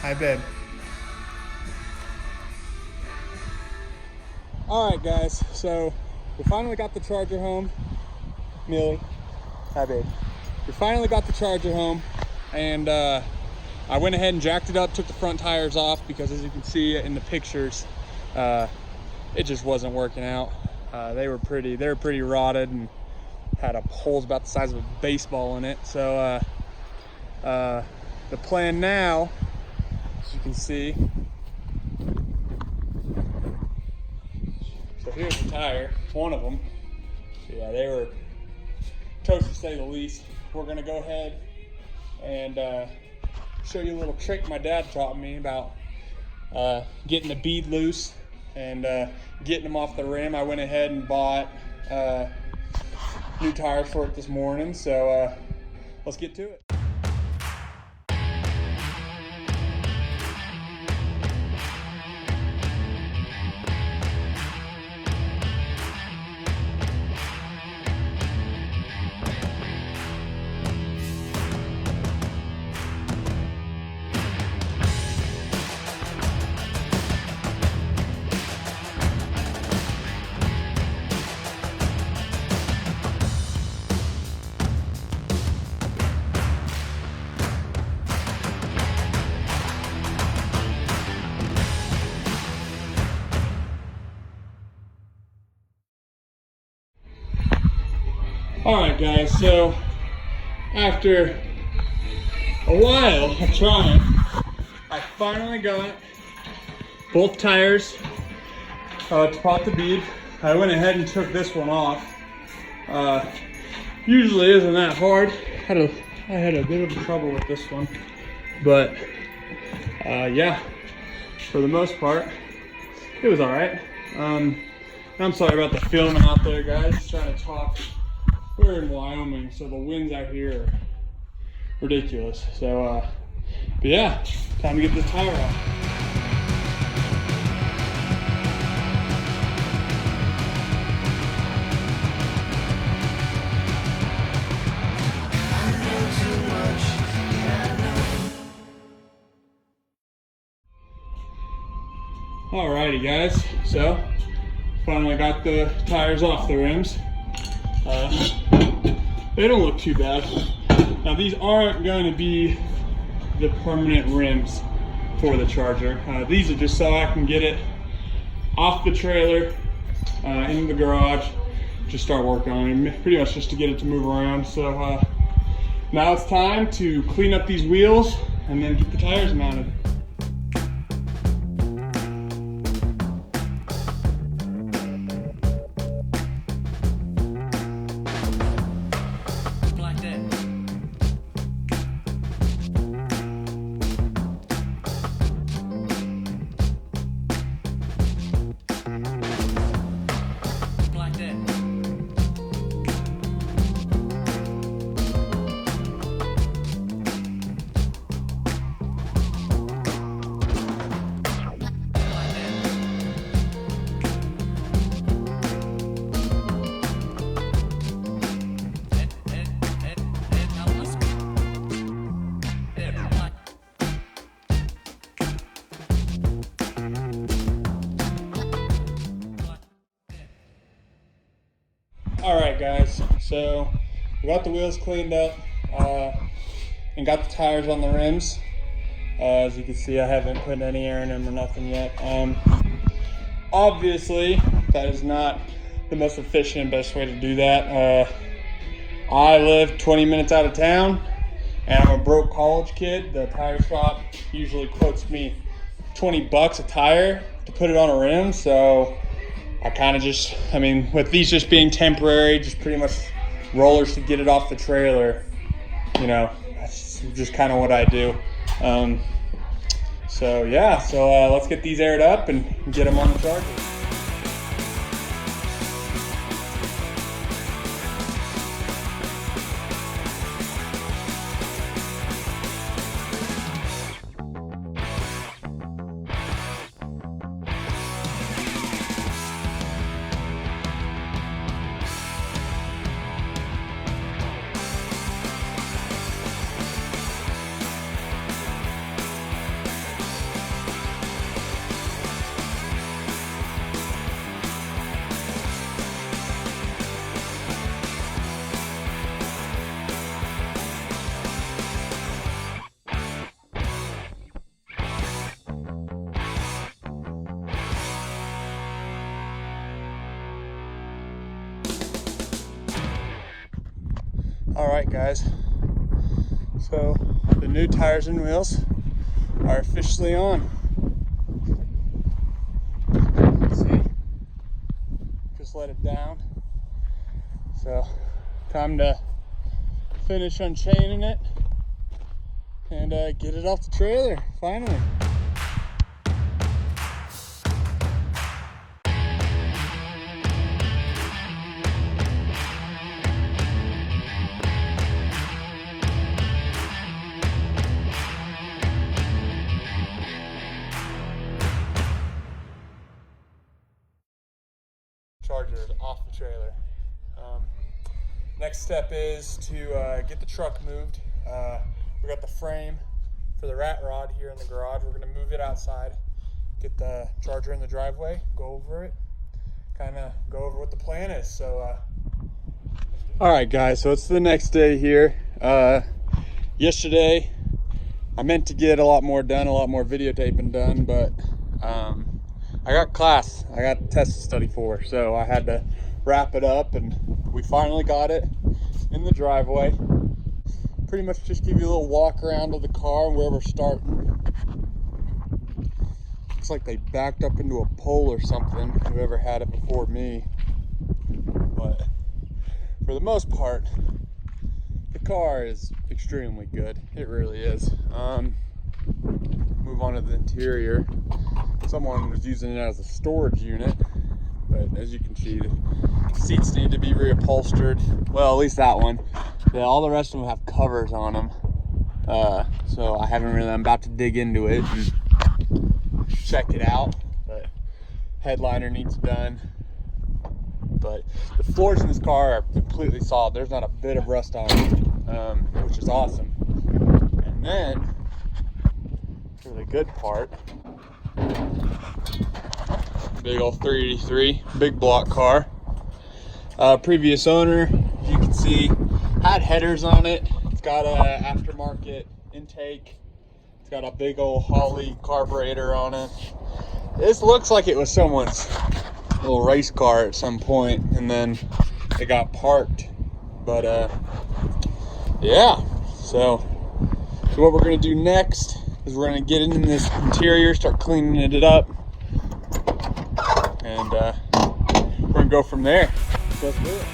Hi, babe. All right, guys. So we finally got the Charger home. Millie, hi, babe. We finally got the Charger home, and I went ahead and jacked it up, took the front tires off because, as you can see in the pictures, it just wasn't working out. They were pretty rotted and had holes about the size of a baseball in it. So the plan now, as you can see, so here's the tire, one of them. So yeah, they were toast to say the least. We're gonna go ahead and show you a little trick my dad taught me about getting the bead loose and getting them off the rim. I went ahead and bought new tires for it this morning, so let's get to it. All right, guys, so after a while of trying, I finally got both tires to pop the bead. I went ahead and took this one off. Usually isn't that hard. I had a bit of trouble with this one, but yeah, for the most part, it was all right. I'm sorry about the filming out there, guys. Trying to talk. We're in Wyoming, so the winds out here are ridiculous. So, but yeah, time to get this tire off. Alrighty, guys, so finally got the tires off the rims. They don't look too bad. Now these aren't going to be the permanent rims for the Charger. These are just so I can get it off the trailer, into the garage, just start working on it, pretty much just to get it to move around. So now it's time to clean up these wheels and then get the tires mounted. Alright, guys, so we got the wheels cleaned up and got the tires on the rims. As you can see, I haven't put any air in them or nothing yet. Obviously, that is not the most efficient and best way to do that. I live 20 minutes out of town, and I'm a broke college kid. The tire shop usually quotes me 20 bucks a tire to put it on a rim, so I kind of just, with these just being temporary, just pretty much rollers to get it off the trailer, you know, that's just kind of what I do. So yeah, let's get these aired up and get them on the Charger. All right, guys. So the new tires and wheels are officially on. See, just let it down. So time to finish unchaining it and get it off the trailer, finally. Charger is off the trailer. Next step is to get the truck moved. We got the frame for the rat rod here in the garage. We're gonna move it outside, get the Charger in the driveway, go over it, kind of go over what the plan is. So, all right, guys. So it's the next day here. Yesterday, I meant to get a lot more done, a lot more videotaping done, but I got class. I got tests to study for, so I had to wrap it up, and we finally got it in the driveway. Pretty much just give you a little walk around of the car and where we're starting. Looks like they backed up into a pole or something, whoever had it before me. But for the most part, the car is extremely good. It really is. Move on to the interior. Someone was using it as a storage unit, but as you can see, the seats need to be reupholstered. Well, at least that one. Yeah, all the rest of them have covers on them. So I haven't really, I'm about to dig into it and check it out, but headliner needs done. But the floors in this car are completely solid. There's not a bit of rust on them, which is awesome. And then, for the good part, big old 383, big block car. Previous owner, as you can see, had headers on it. It's got a aftermarket intake. It's got a big old Holley carburetor on it. This looks like it was someone's little race car at some point, and then it got parked. But yeah. So what we're gonna do next is we're gonna get in this interior, start cleaning it up, and we're gonna go from there. So let's do it.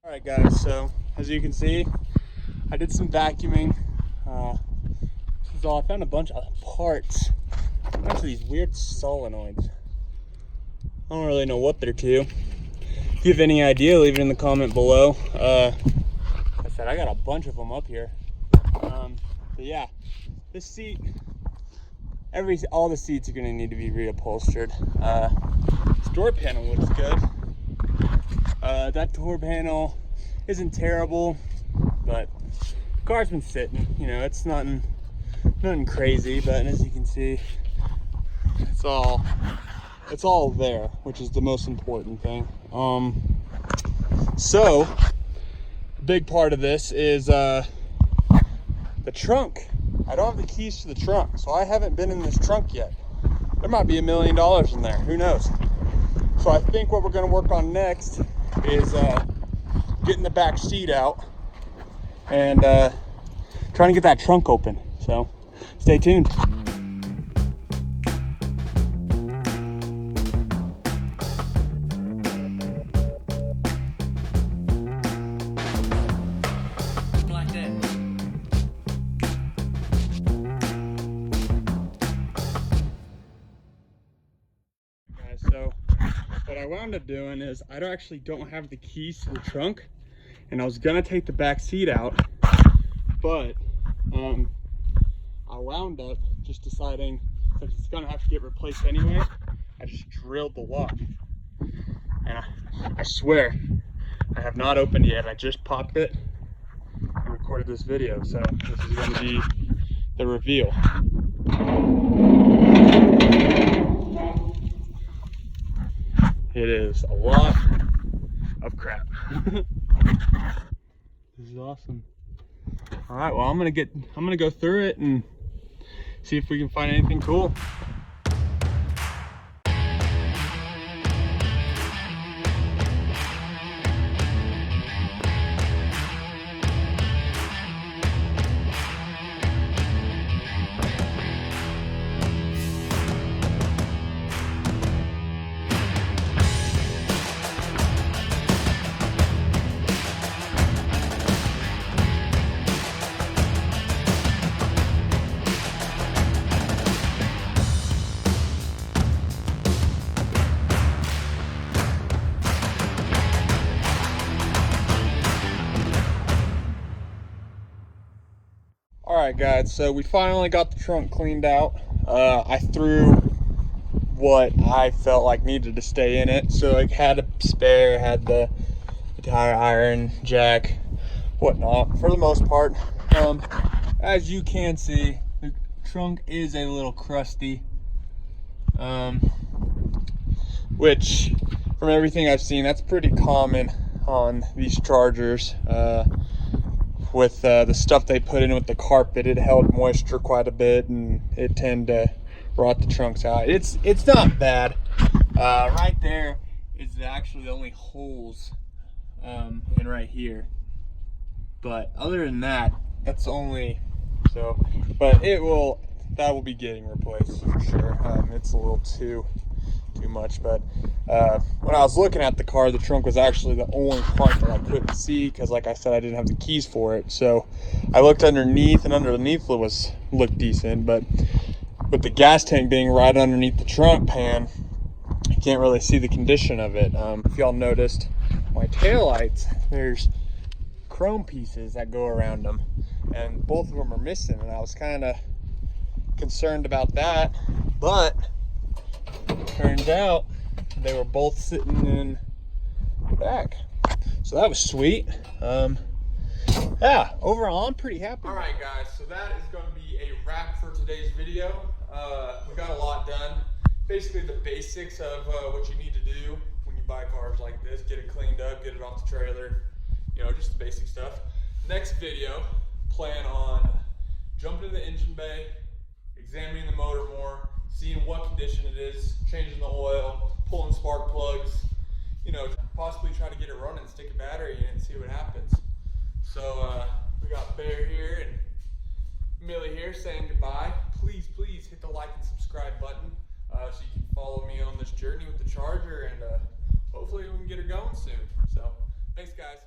Alright guys, so as you can see, I did some vacuuming. This is all, I found a bunch of parts, a bunch of these weird solenoids. I don't really know what they're to. If you have any idea, leave it in the comment below. Like I said, I got a bunch of them up here. But yeah, this seat, all the seats are gonna need to be reupholstered. This door panel looks good. That door panel isn't terrible, but the car's been sitting. You know, it's nothing crazy, but as you can see, it's all there, which is the most important thing. So a big part of this is the trunk. I don't have the keys to the trunk, so I haven't been in this trunk yet. There might be $1 million in there, who knows? So I think what we're gonna work on next is getting the back seat out and trying to get that trunk open. So stay tuned. So what I wound up doing is I actually don't have the keys to the trunk, and I was gonna take the back seat out, but I I wound up just deciding, since it's gonna have to get replaced anyway, I just drilled the lock. And I swear, I have not opened it yet. I just popped it and recorded this video. So this is gonna be the reveal. It is a lot of crap. This is awesome. All right, well, I'm gonna go through it and see if we can find anything cool. Alright guys, so we finally got the trunk cleaned out. I threw what I felt like needed to stay in it. So it had a spare, had the tire iron, jack, whatnot, for the most part. As you can see, the trunk is a little crusty. Which, from everything I've seen, that's pretty common on these Chargers. With the stuff they put in with the carpet, it held moisture quite a bit and it tended to rot the trunks out. It's not bad. Right there is actually the only holes and right here. But other than that, that's only so. But that will be getting replaced for sure. It's a little too much, but when I was looking at the car, the trunk was actually the only part that I couldn't see because, like I said, I didn't have the keys for it. So I looked underneath, and underneath looked decent, but with the gas tank being right underneath the trunk pan, you can't really see the condition of it. If y'all noticed my taillights, there's chrome pieces that go around them, and both of them are missing, and I was kind of concerned about that, but turns out they were both sitting in the back, so that was sweet. Yeah, overall I'm pretty happy. All right guys, so that is going to be a wrap for today's video. We got a lot done, basically the basics of what you need to do when you buy cars like this. Get it cleaned up, get it off the trailer, you know, just the basic stuff. Next video, plan on jumping in the engine bay, examining the motor more, seeing what condition it is, changing the oil, pulling spark plugs, you know, possibly try to get it running, stick a battery in it and see what happens. So we got Bear here and Millie here saying goodbye. Please hit the like and subscribe button so you can follow me on this journey with the Charger, and hopefully we can get her going soon. So thanks guys.